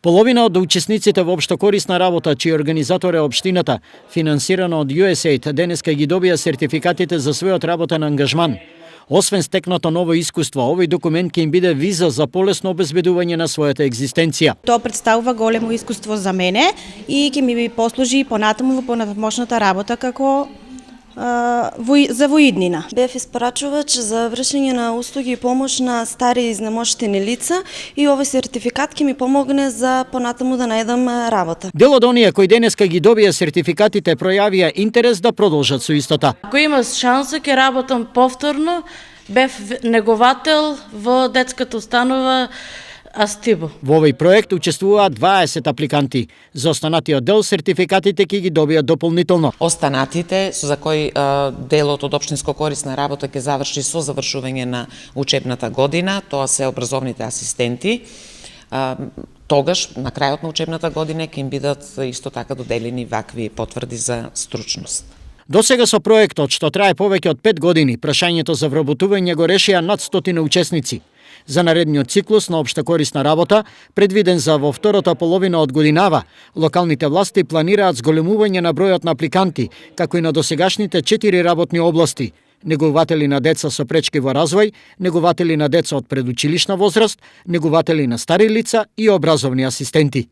Половина од учесниците во општокорисна работа, чиј организатор е општината, финансирана од USAID, денеска ги добија сертификатите за својот работен ангажман. Освен стекнато ново искуство, овој документ ќе им биде виза за полесно обезбедување на својата екзистенција. Тоа представува големо искуство за мене и ќе ми послужи понатаму во понатамошната работа како за воиднина. Бев испорачувач за вршење на услуги и помош на стари и изнемоштени лица и овој сертификат ќе ми помогне за понатаму да најдам работа. Дел од оние кои денеска ги добија сертификатите пројавија интерес да продолжат со истата. Ако има шанса ќе работам повторно, бев неговател во детската установа Астибо. Во овој проект учествуваат 20 апликанти. За останатиот дел сертификатите ќе ги добијат дополнително. Останатите за кои делот од општинско корисна работа ќе заврши со завршување на учебната година, тоа се образовните асистенти. Тогаш на крајот на учебната година ќе им бидат исто така доделени вакви потврди за стручност. Досега со проектот, што трае повеќе од 5 години, прашањето за вработување го решија над 100 учесници. За наредниот циклус на општа корисна работа, предвиден за во втората половина од годинава, локалните власти планираат зголемување на бројот на апликанти, како и на досегашните 4 работни области: негователи на деца со пречки во развој, негователи на деца од предучилишна возраст, негователи на стари лица и образовни асистенти.